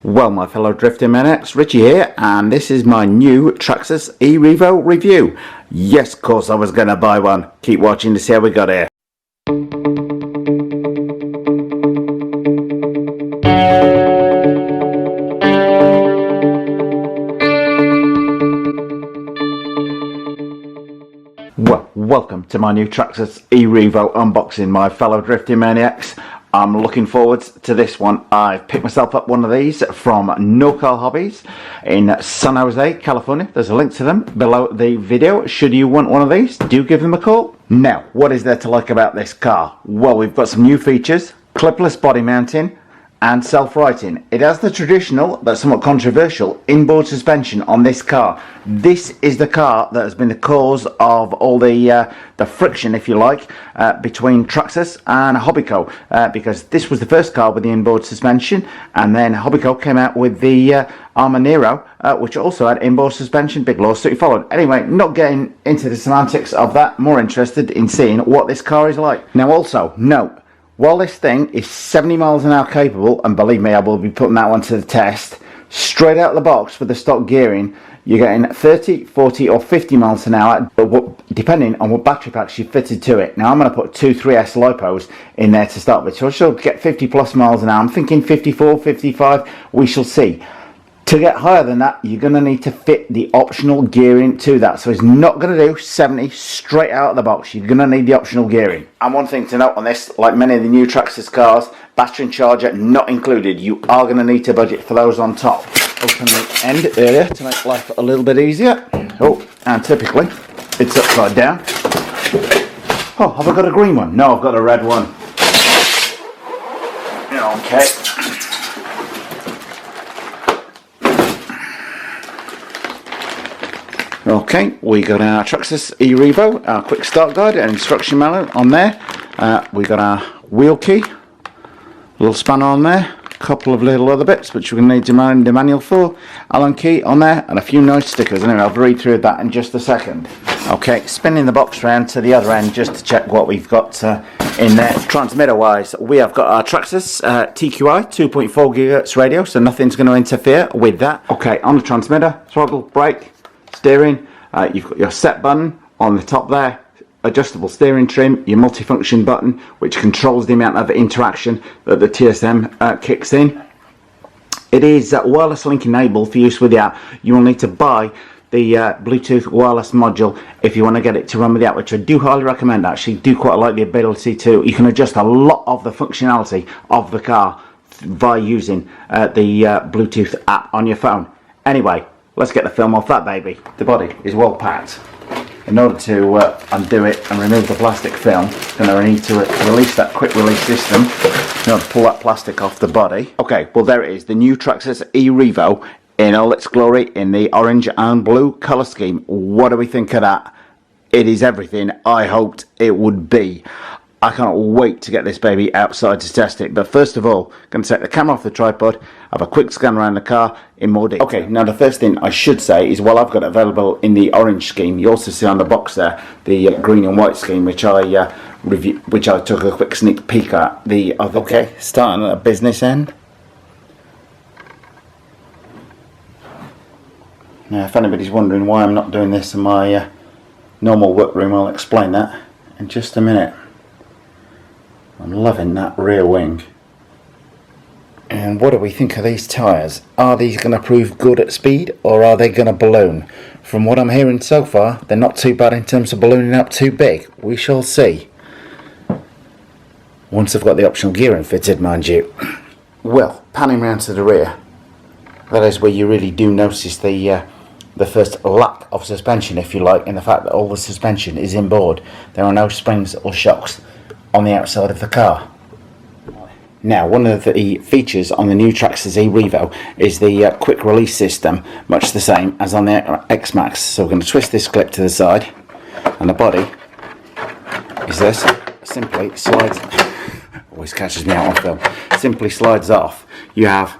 Well, my fellow Driftomaniacs, Richie here, and this is my new Traxxas ERevo review. Yes, of course I was going to buy one. Keep watching to see how we got here. Well, welcome to my new Traxxas ERevo unboxing, my fellow Driftomaniacs. I'm looking forward to this one. I've picked myself up one of these from NorCal Hobbies in San Jose, California. There's a link to them below the video. Should you want one of these, do give them a call. Now, what is there to like about this car? Well, we've got some new features, clipless body mounting and self-righting. It has the traditional but somewhat controversial inboard suspension on this car. This is the car that has been the cause of all the friction, if you like, between Traxxas and Hobbyco, because this was the first car with the inboard suspension, and then Hobbyco came out with the Armour Nero, which also had inboard suspension. Big lawsuit followed. Anyway, not getting into the semantics of that, more interested in seeing what this car is like. Now also, note, while this thing is 70 miles an hour capable, and believe me, I will be putting that one to the test, straight out of the box with the stock gearing, you're getting 30, 40 or 50 miles an hour, depending on what battery packs you fitted to it. Now I'm going to put two 3S LiPos in there to start with, so I should get 50 plus miles an hour. I'm thinking 54, 55, we shall see. To get higher than that, you're going to need to fit the optional gearing to that. So it's not going to do 70 straight out of the box. You're going to need the optional gearing. And one thing to note on this, like many of the new Traxxas cars, battery and charger not included. You are going to need to budget for those on top. Open the end area to make life a little bit easier. Oh, and typically it's upside down. Oh, have I got a green one? No, I've got a red one. Okay. Okay, we got our Traxxas ERevo, our quick start guide and instruction manual on there. We got our wheel key, little spanner on there, a couple of little other bits which we're going to need to mind the manual for, Allen key on there, and a few nice stickers. Anyway, I'll read through that in just a second. Okay, spinning the box round to the other end just to check what we've got in there. Transmitter wise, we have got our Traxxas TQI 2.4 GHz radio, so nothing's going to interfere with that. Okay, on the transmitter, throttle, brake, steering, you've got your set button on the top there, adjustable steering trim, your multifunction button which controls the amount of interaction that the TSM kicks in. It is wireless link enabled for use with the app. You will need to buy the Bluetooth wireless module if you want to get it to run with the app, which I do highly recommend. Actually, do quite like the ability to, you can adjust a lot of the functionality of the car by using the Bluetooth app on your phone. Anyway, let's get the film off that baby. The body is well packed. In order to undo it and remove the plastic film, I'm going to need to release that quick release system in order to pull that plastic off the body. Okay, well there it is, the new Traxxas ERevo in all its glory in the orange and blue colour scheme. What do we think of that? It is everything I hoped it would be. I can't wait to get this baby outside to test it, but first of all, I'm going to take the camera off the tripod, have a quick scan around the car in more detail. Okay, now the first thing I should say is, while I've got it available in the orange scheme, you also see on the box there the green and white scheme, which I took a quick sneak peek at the other day. Okay, starting at a business end. Now, if anybody's wondering why I'm not doing this in my normal workroom, I'll explain that in just a minute. I'm loving that rear wing. And what do we think of these tyres? Are these going to prove good at speed, or are they going to balloon? From what I'm hearing so far, they're not too bad in terms of ballooning up too big. We shall see. Once I've got the optional gearing fitted, mind you. Well, panning round to the rear, that is where you really do notice the first lack of suspension, if you like, in the fact that all the suspension is inboard. There are no springs or shocks on the outside of the car. Now, one of the features on the new Traxxas ERevo is the quick release system, much the same as on the X-Max. So we're going to twist this clip to the side, and the body is this, simply slides, always catches me out on film, simply slides off. You have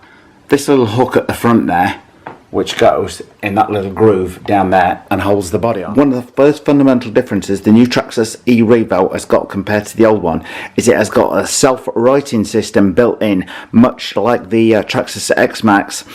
this little hook at the front there, which goes in that little groove down there and holds the body on. One of the first fundamental differences the new Traxxas ERevo has got compared to the old one is it has got a self-righting system built in, much like the Traxxas X-Max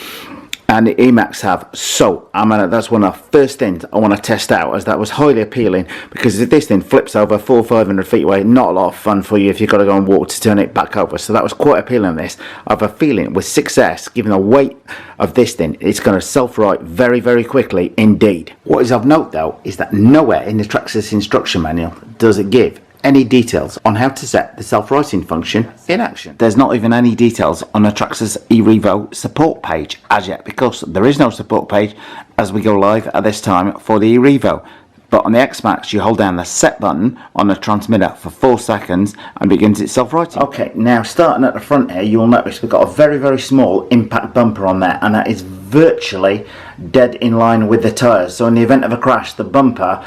and the E-Max have. So that's one of the first things I want to test out, as that was highly appealing, because if this thing flips over 400 or 500 feet away, not a lot of fun for you if you've got to go and walk to turn it back over. So that was quite appealing. This, I have a feeling with 6S, given the weight of this thing, it's going to self-right very, very quickly indeed. What is of note though is that nowhere in the Traxxas instruction manual does it give any details on how to set the self-righting function in action. There's not even any details on the Traxxas ERevo support page as yet, because there is no support page as we go live at this time for the ERevo. But on the X-Max, you hold down the set button on the transmitter for 4 seconds and begins its self-righting. Okay, now starting at the front here, you'll notice we've got a very, very small impact bumper on there, and that is virtually dead in line with the tyres. So in the event of a crash, the bumper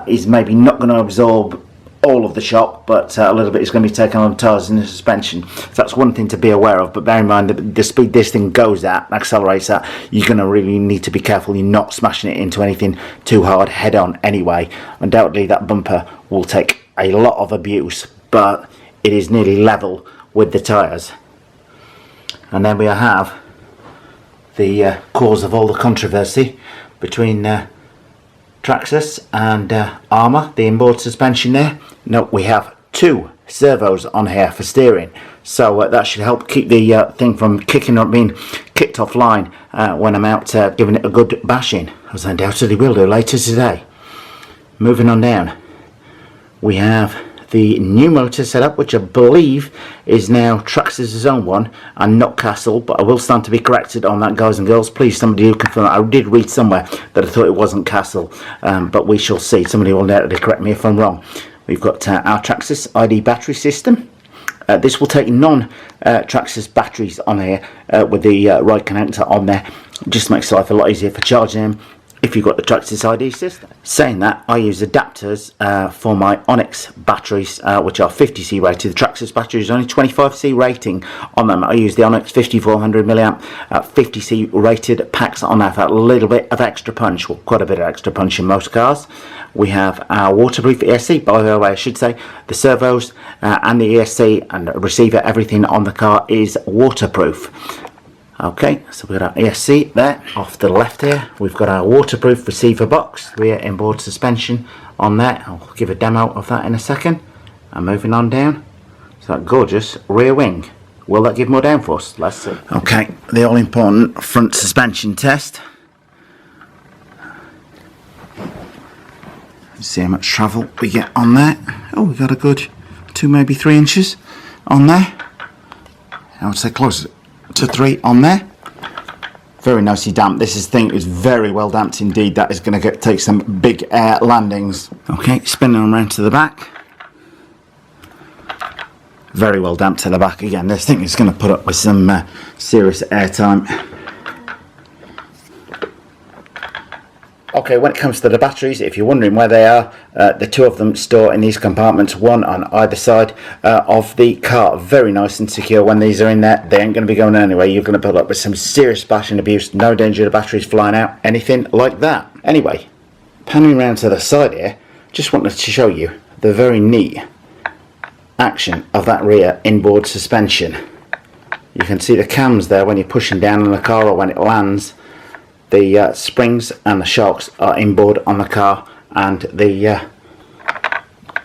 is maybe not going to absorb all of the shock, but a little bit is going to be taken on the tyres and the suspension. So that's one thing to be aware of, but bear in mind that the speed this thing goes at, accelerates at, you're going to really need to be careful you're not smashing it into anything too hard head on anyway. Undoubtedly that bumper will take a lot of abuse, but it is nearly level with the tyres. And then we have the cause of all the controversy between Traxxas and Armour, the inboard suspension there. No, we have 2 servos on here for steering, so that should help keep the thing from kicking or being kicked offline when I'm out giving it a good bashing, as I undoubtedly will do later today. Moving on down, we have the new motor setup, which I believe is now Traxxas' own one and not Castle, but I will stand to be corrected on that, guys and girls. Please, somebody who confirm that. I did read somewhere that I thought it wasn't Castle, but we shall see. Somebody will naturally correct me if I'm wrong. We've got our Traxxas ID battery system. This will take non-Traxxas batteries on here with the right connector on there. Just makes life a lot easier for charging them if you've got the Traxxas ID system. Saying that, I use adapters for my Onyx batteries, which are 50C rated. The Traxxas battery is only 25C rating on them. I use the Onyx 5400 milliamp 50C rated packs on that for a little bit of extra punch, well, quite a bit of extra punch in most cars. We have our waterproof ESC, by the way I should say, the servos and the ESC and the receiver, everything on the car is waterproof. Okay, so we've got our ESC there. Off to the left here, we've got our waterproof receiver box, rear inboard suspension on there. I'll give a demo of that in a second. And moving on down, so that gorgeous rear wing. Will that give more downforce? Let's see. Okay, the all-important front suspension test. Let's see how much travel we get on there. Oh, we got a good 2, maybe 3 inches on there. I would say close to 3 on there. Very nicely damped. This thing is very well damped indeed. That is going to take some big air landings. Okay, spinning them around to the back. Very well damped to the back again. This thing is going to put up with some serious air time. Okay, when it comes to the batteries, if you're wondering where they are, the 2 of them store in these compartments, one on either side of the car. Very nice and secure. When these are in there, they ain't going to be going anywhere. You're going to put up with some serious bashing abuse. No danger of the batteries flying out, anything like that. Anyway, panning around to the side here, just wanted to show you the very neat action of that rear inboard suspension. You can see the cams there when you're pushing down on the car or when it lands. The springs and the shocks are inboard on the car, and the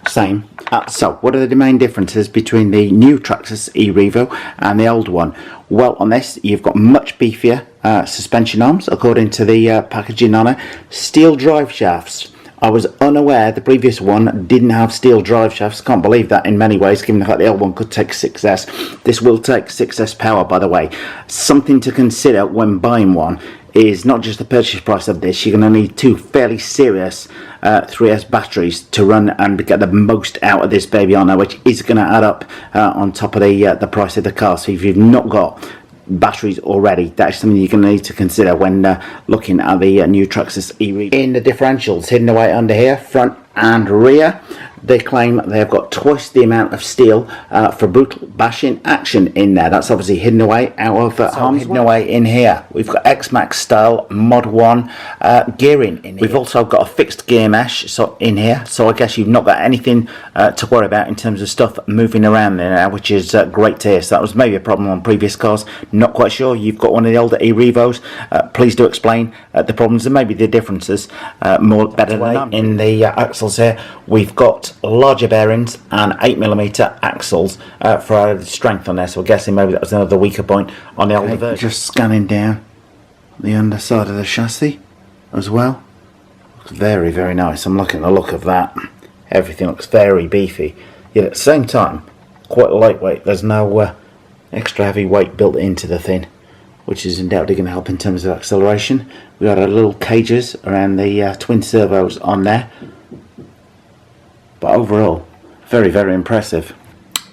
same. So what are the main differences between the new Traxxas ERevo and the old one? Well, on this you've got much beefier suspension arms according to the packaging on it. Steel drive shafts. I was unaware the previous one didn't have steel drive shafts. Can't believe that in many ways, given the fact the old one could take 6S. This will take 6S power, by the way. Something to consider when buying one is not just the purchase price of this. You're going to need 2 fairly serious 3S batteries to run and get the most out of this baby on there, which is going to add up on top of the price of the car. So if you've not got batteries already, that's something you're going to need to consider when looking at the new Traxxas ERevo. In the differentials hidden away under here, front and rear, They claim they've got twice the amount of steel for brutal bashing action in there. That's obviously hidden away out of harm's way. Away in here. We've got X-Max style Mod 1 gearing in here. We've also got a fixed gear mesh in here, so I guess you've not got anything to worry about in terms of stuff moving around there now, which is great to hear. So that was maybe a problem on previous cars. Not quite sure. You've got one of the older e-revos. Please do explain the problems and maybe the differences better than in the axles here. We've got larger bearings and 8mm axles for added strength on there, so I'm guessing maybe that was another weaker point on the older version. Just scanning down the underside of the chassis as well. Looks very, very nice. I'm liking the look of that. Everything looks very beefy, yet at the same time quite lightweight. There's no extra heavy weight built into the thing, which is undoubtedly going to help in terms of acceleration. We got our little cages around the twin servos on there, but overall very, very impressive.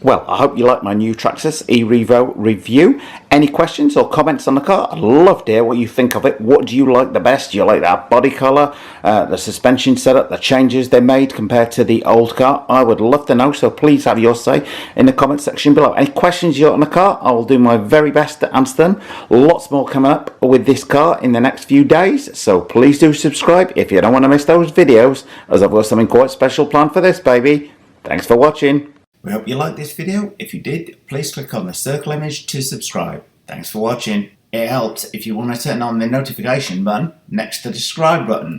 Well, I hope you like my new Traxxas ERevo review. Any questions or comments on the car? I'd love to hear what you think of it. What do you like the best? Do you like that body colour, the suspension setup, the changes they made compared to the old car? I would love to know, so please have your say in the comment section below. Any questions you got on the car, I will do my very best to answer them. Lots more coming up with this car in the next few days, so please do subscribe if you don't want to miss those videos, as I've got something quite special planned for this baby. Thanks for watching. We hope you liked this video. If you did, please click on the circle image to subscribe. Thanks for watching. It helps if you want to turn on the notification button next to the subscribe button.